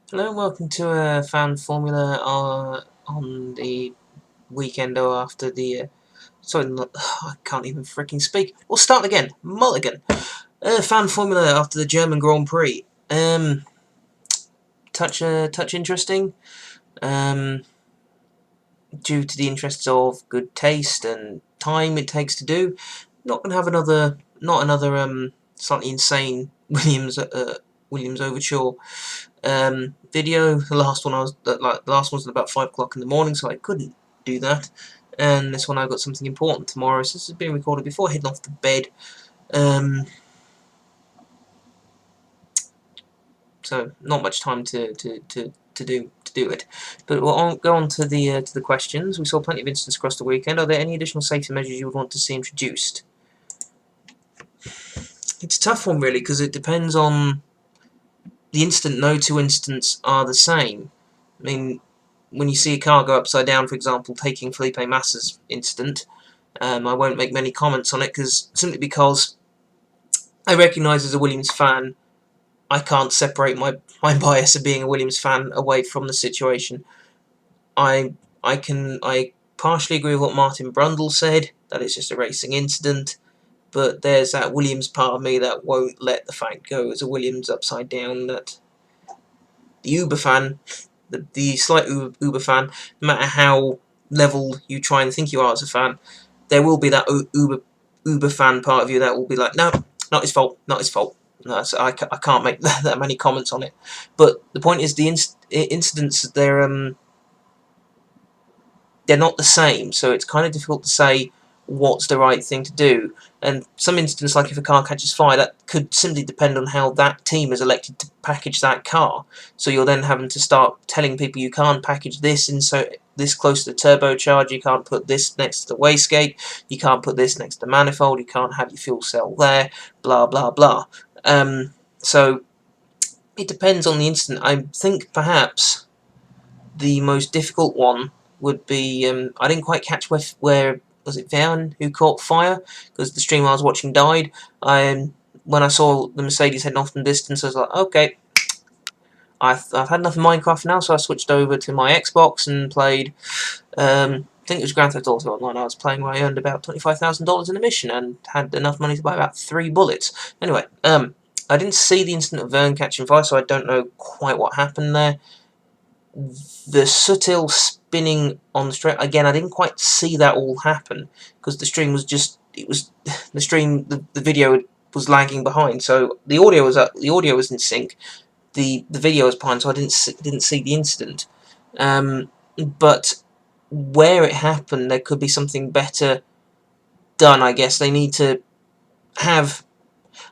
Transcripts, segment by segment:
Hello and welcome to Fan Formula on the weekend or after the... I can't even freaking speak. We'll start again. Mulligan. Fan Formula after the German Grand Prix. Touch interesting. Um, Due to the interests of good taste and time it takes to do. Not gonna have not another slightly insane Williams Overture video. The last one the last one's at about 5 o'clock in the morning, so I couldn't do that. And this one I've got something important tomorrow, so this is being recorded before heading off to bed. Um, so not much time to do it. But we'll go on to the questions. We saw plenty of incidents across the weekend. Are there any additional safety measures you would want to see introduced? It's a tough one really, because it depends on the incident. No two incidents are the same. I mean, when you see a car go upside down, for example, taking Felipe Massa's incident, I won't make many comments on it simply because I recognise as a Williams fan, I can't separate my bias of being a Williams fan away from the situation. I partially agree with what Martin Brundle said, that it's just a racing incident, but there's that Williams part of me that won't let the fact go as a Williams upside down that the Uber fan, the slight Uber fan, no matter how level you try and think you are as a fan, there will be that Uber fan part of you that will be like, no, not his fault, not his fault. No, so I can't make that many comments on it. But the point is, the incidents, they're not the same, so it's kind of difficult to say what's the right thing to do. And some instances, like if a car catches fire, that could simply depend on how that team has elected to package that car. So you're then having to start telling people you can't package this in this close to the turbocharger, you can't put this next to the wastegate, you can't put this next to the manifold, you can't have your fuel cell there, blah blah blah. So it depends on the incident. I think perhaps the most difficult one would be, I didn't quite catch where was it Van who caught fire, because the stream I was watching died. When I saw the Mercedes heading off in the distance, I was like, okay, I've had enough of Minecraft now, so I switched over to my Xbox and played, I think it was Grand Theft Auto Online I was playing, where I earned about $25,000 in a mission and had enough money to buy about 3 bullets. Anyway, I didn't see the incident of Vern catching fire, so I don't know quite what happened there. The Sutil spinning on the stream, again, I didn't quite see that all happen, because the stream was just, the video was lagging behind, so the audio was in sync, the video was behind, so I didn't see the incident. But where it happened, there could be something better done. I guess they need to have.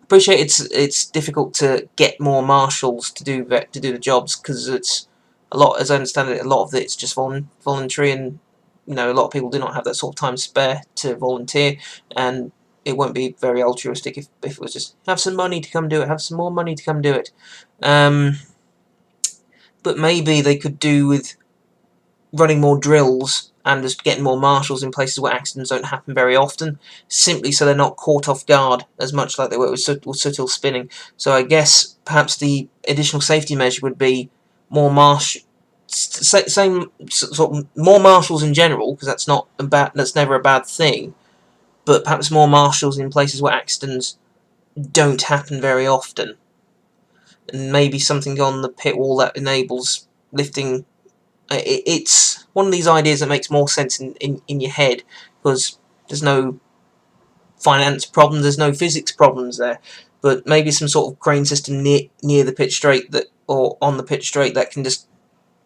Appreciate it's difficult to get more marshals to do the jobs, because it's a lot, as I understand it, a lot of it's just voluntary, and a lot of people do not have that sort of time spare to volunteer, and it won't be very altruistic if it was just have some money to come do it, have some more money to come do it. But maybe they could do with running more drills and just getting more marshals in places where accidents don't happen very often, simply so they're not caught off guard as much like they were with Sutil spinning. So I guess perhaps the additional safety measure would be more same sort of more marshals in general, because that's never a bad thing, but perhaps more marshals in places where accidents don't happen very often, and maybe something on the pit wall that enables lifting. It's one of these ideas that makes more sense in your head, because there's no finance problems, there's no physics problems there, but maybe some sort of crane system near the pit straight, or on the pit straight, that can just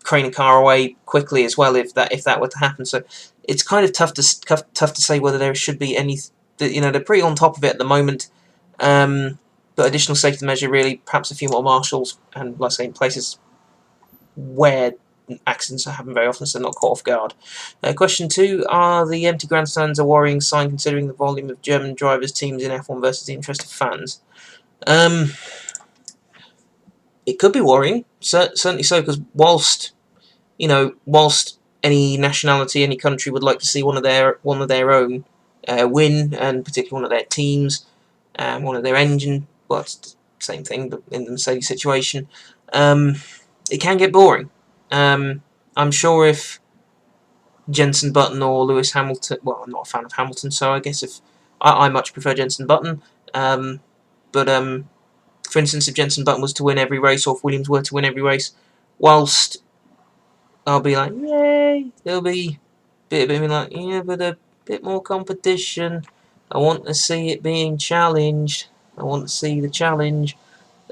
crane a car away quickly as well, if that were to happen. So it's kind of tough to say whether there should be any. They're pretty on top of it at the moment, but additional safety measure, really, perhaps a few more marshals, and like I say, in places where accidents happen very often, so they're not caught off guard. Question 2, are the empty grandstands a worrying sign, considering the volume of German drivers' teams in F1 versus the interest of fans? It could be worrying, certainly so, because whilst any nationality, any country would like to see one of their own win, and particularly one of their teams, one of their engine, well, it's the same thing, but in the Mercedes situation, it can get boring. I'm sure if Jenson Button or Lewis Hamilton, well, I'm not a fan of Hamilton, so I guess if I much prefer Jenson Button, but for instance, if Jenson Button was to win every race, or if Williams were to win every race, whilst I'll be like, yay, there'll be a bit of me like, yeah, but a bit more competition. I want to see it being challenged. I want to see the challenge.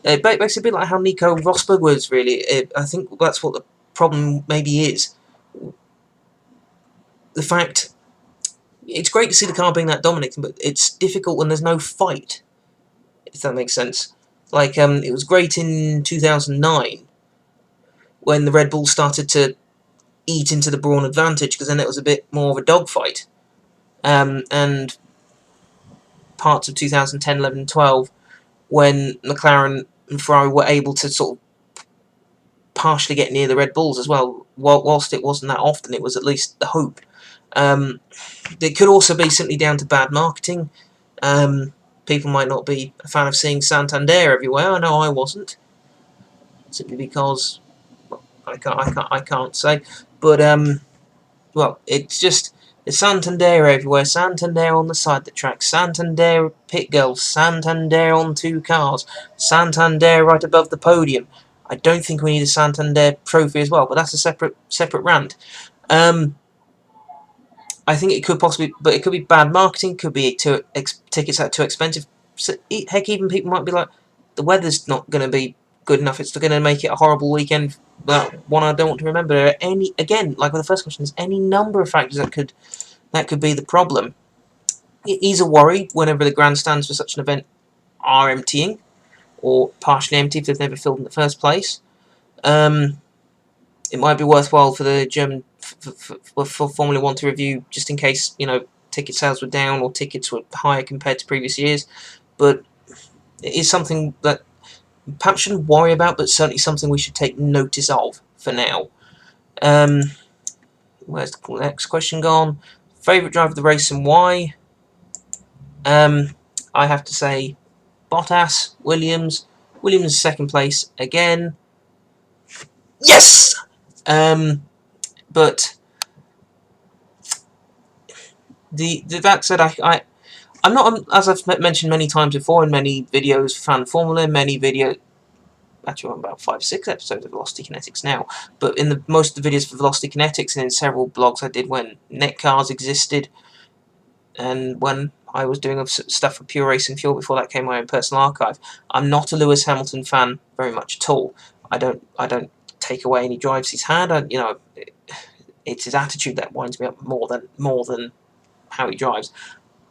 It makes it a bit like how Nico Rosberg was, really. I think that's what the problem maybe is. The fact, it's great to see the car being that dominating, but it's difficult when there's no fight, if that makes sense. Like, it was great in 2009 when the Red Bull started to eat into the brawn advantage, because then it was a bit more of a dogfight. And parts of 2010, 11, 12, when McLaren and Ferrari were able to sort of partially get near the Red Bulls as well. Whilst it wasn't that often, it was at least the hope. It could also be simply down to bad marketing. People might not be a fan of seeing Santander everywhere. I know I wasn't, simply because I can't say. But well, it's just there's Santander everywhere. Santander on the side of the track. Santander pit girls. Santander on 2 cars. Santander right above the podium. I don't think we need a Santander trophy as well, but that's a separate rant. I think it could possibly, but it could be bad marketing. Could be tickets are too expensive. So, heck, even people might be like, the weather's not going to be good enough. It's going to make it a horrible weekend. But one I don't want to remember. Again, like with the first question, there's any number of factors that could be the problem. It is a worry whenever the grandstands for such an event are emptying or partially empty if they've never filled in the first place. It might be worthwhile for the German for Formula 1 to review, just in case, ticket sales were down or tickets were higher compared to previous years. But it is something that perhaps shouldn't worry about, but certainly something we should take notice of for now. Where's the next question gone? Favourite driver of the race and why? I have to say Bottas, Williams. Williams second place again. Yes! But that said, I'm not, as I've mentioned many times before in many videos for Fan Formula, actually I'm about 5-6 episodes of Velocity Kinetics now, but in most of the videos for Velocity Kinetics and in several blogs I did when netcars existed, and when I was doing stuff for Pure Racing Fuel before that came my own personal archive, I'm not a Lewis Hamilton fan very much at all. I don't take away any drives he's had. It's his attitude that winds me up more than how he drives.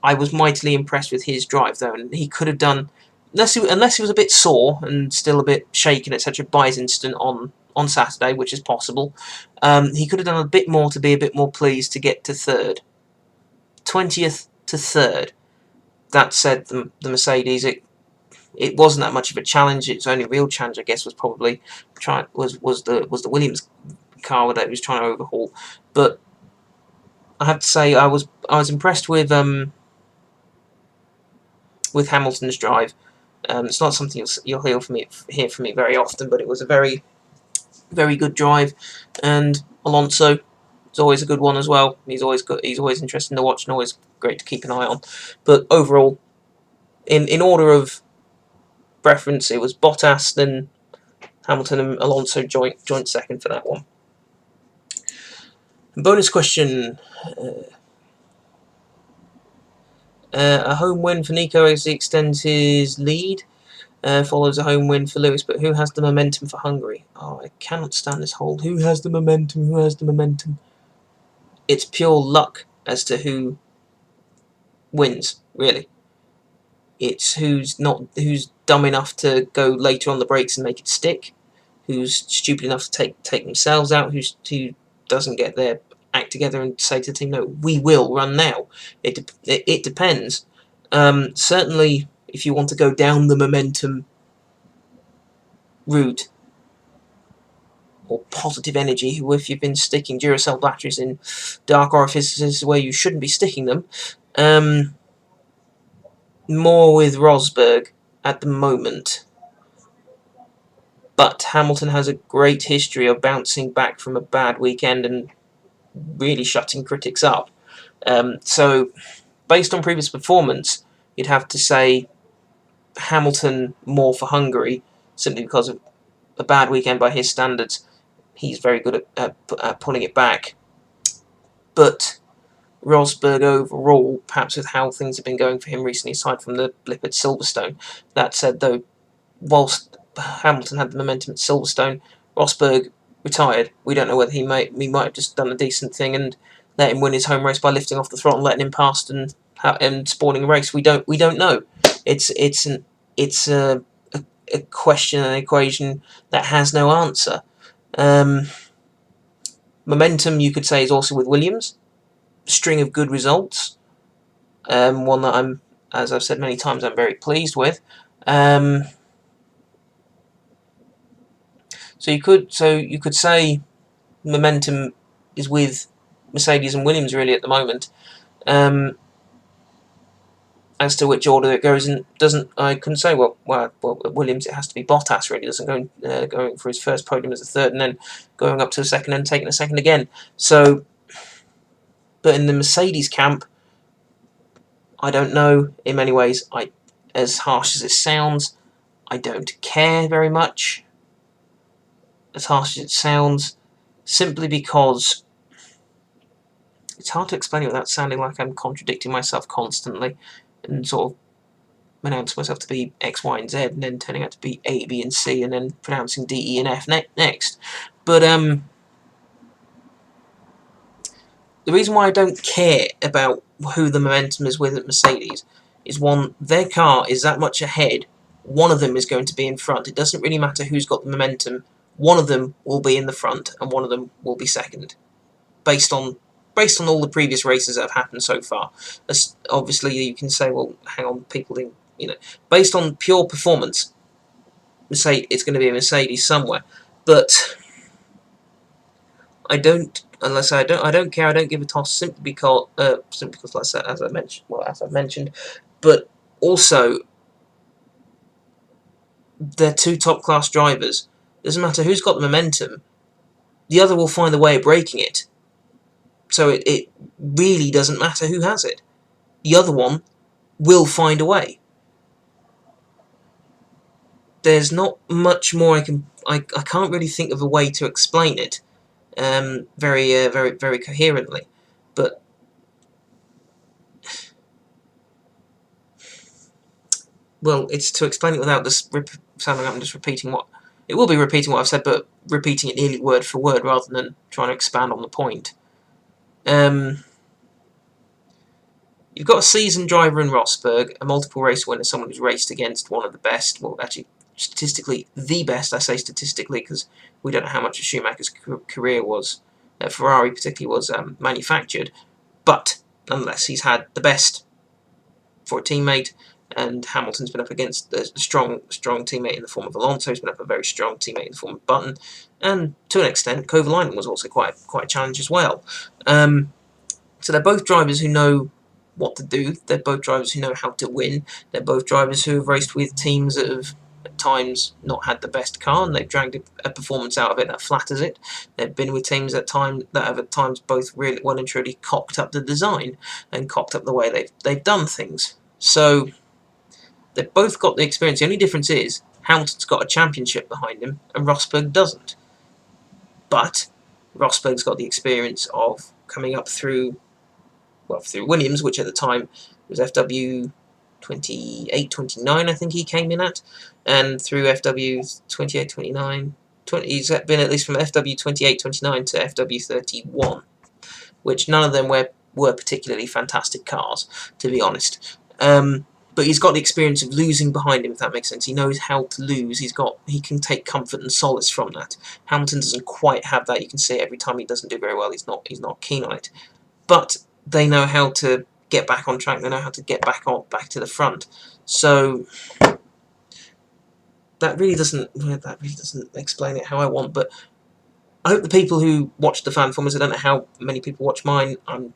I was mightily impressed with his drive though, and he could have done, unless he was a bit sore and still a bit shaken, etc. by his incident on Saturday, which is possible. He could have done a bit more to be a bit more pleased to get to third. 20th to third. That said, the Mercedes, it wasn't that much of a challenge. Its only real challenge, I guess, was probably was the Williams car that he was trying to overhaul. But I have to say, I was impressed with Hamilton's drive. It's not something you'll hear from me very often, but it was a very, very good drive. And Alonso, it's always a good one as well. He's always interesting to watch and always great to keep an eye on. But overall, in order of preference, it was Bottas, then Hamilton and Alonso joint second for that one. Bonus question. A home win for Nico as he extends his lead. Follows a home win for Lewis, but who has the momentum for Hungary? Oh, I cannot stand this whole who has the momentum, who has the momentum. It's pure luck as to who wins, really. It's who's dumb enough to go later on the brakes and make it stick, who's stupid enough to take themselves out, who doesn't get their act together and say to the team, no, we will run now. It depends. Certainly, if you want to go down the momentum route, or positive energy, if you've been sticking Duracell batteries in dark orifices where you shouldn't be sticking them, more with Rosberg at the moment. But Hamilton has a great history of bouncing back from a bad weekend and really shutting critics up. So, based on previous performance, you'd have to say Hamilton more for Hungary, simply because of a bad weekend by his standards. He's very good at pulling it back. But Rosberg overall, perhaps with how things have been going for him recently, aside from the blip at Silverstone. That said, though, whilst Hamilton had the momentum at Silverstone, Rosberg retired. We don't know whether he might have just done a decent thing and let him win his home race by lifting off the throttle, letting him past and spawning a race. We don't know. It's a question, an equation that has no answer. Momentum, you could say, is also with Williams. String of good results. One that I'm, as I've said many times, I'm very pleased with. So you could say momentum is with Mercedes and Williams really at the moment. As to which order it goes in, I couldn't say. Well, Williams, it has to be Bottas really. Doesn't going for his first podium as a third, and then going up to a second and taking a second again. So, but in the Mercedes camp, I don't know. In many ways, as harsh as it sounds, I don't care very much. As harsh as it sounds, simply because it's hard to explain it without sounding like I'm contradicting myself constantly and sort of announce myself to be X, Y, and Z, and then turning out to be A, B, and C, and then pronouncing D, E, and F next. But the reason why I don't care about who the momentum is with at Mercedes is, one, their car is that much ahead. One of them is going to be in front. It doesn't really matter who's got the momentum. One of them will be in the front, and one of them will be second, based on all the previous races that have happened so far. Obviously, you can say, well, hang on, people, based on pure performance, it's going to be a Mercedes somewhere. But I don't care. I don't give a toss simply because, as I've mentioned, but also they're two top-class drivers. Doesn't matter who's got the momentum, the other will find a way of breaking it. So it really doesn't matter who has it. The other one will find a way. There's not much more I can't really think of a way to explain it very coherently. But well, it's to explain it without this sounding like I'm just repeating what... It will be repeating what I've said, but repeating it nearly word for word rather than trying to expand on the point. You've got a seasoned driver in Rosberg, a multiple race winner, someone who's raced against one of the best, well, actually, statistically, the best. I say statistically because we don't know how much of Schumacher's career was, Ferrari particularly, was manufactured, but nonetheless, he's had the best for a teammate, and Hamilton's been up against a strong teammate in the form of Alonso. He's been up a very strong teammate in the form of Button, and to an extent, Kovalainen was also quite a challenge as well. So they're both drivers who know what to do. They're both drivers who know how to win. They're both drivers who have raced with teams that have at times not had the best car, and they've dragged a performance out of it that flatters it. They've been with teams that have at times both really well and truly cocked up the design and cocked up the way they've done things. So they've both got the experience. The only difference is Hamilton's got a championship behind him and Rosberg doesn't. But Rosberg's got the experience of coming up through Williams, which at the time was FW 28, 29, I think he came in at, and through FW 28, 29, he's been at least from FW 28, 29 to FW 31, which none of them were particularly fantastic cars, to be honest. But he's got the experience of losing behind him, if that makes sense. He knows how to lose. He can take comfort and solace from that. Hamilton doesn't quite have that. You can see every time he doesn't do very well, he's not keen on it. But they know how to get back on track. They know how to get back to the front. So that really doesn't explain it how I want. But I hope the people who watch the fan formers, I don't know how many people watch mine. I'm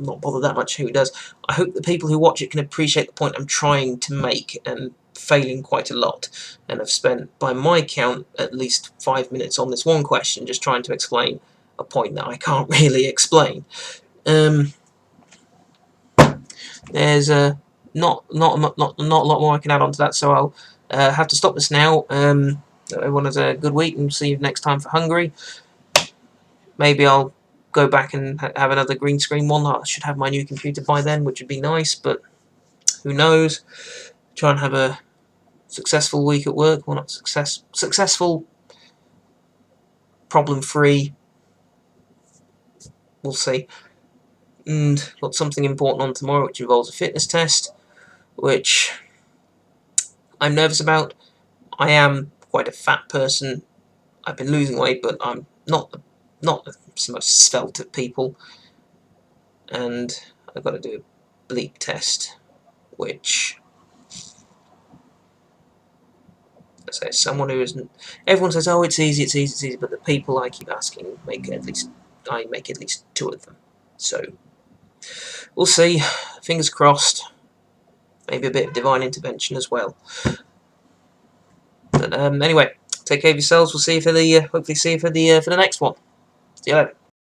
not bothered that much who does. I hope the people who watch it can appreciate the point I'm trying to make and failing quite a lot, and I've spent, by my count, at least 5 minutes on this one question just trying to explain a point that I can't really explain. There's not a lot more I can add on to that, so I'll have to stop this now. Everyone has a good week, and see you next time for Hungary. Maybe I'll go back and have another green screen one. I should have my new computer by then, which would be nice, but who knows. Try and have a successful week at work. Well, not successful, problem-free. We'll see. And got something important on tomorrow, which involves a fitness test, which I'm nervous about. I am quite a fat person. I've been losing weight, but I'm not the most svelte of people. And I've got to do a bleep test, which, I say, someone who isn't. Everyone says, "Oh, it's easy, it's easy, it's easy," but the people I keep asking I make at least 2 of them. So we'll see. Fingers crossed. Maybe a bit of divine intervention as well. But anyway, take care of yourselves. We'll see you for the hopefully see you for the next one. See you later.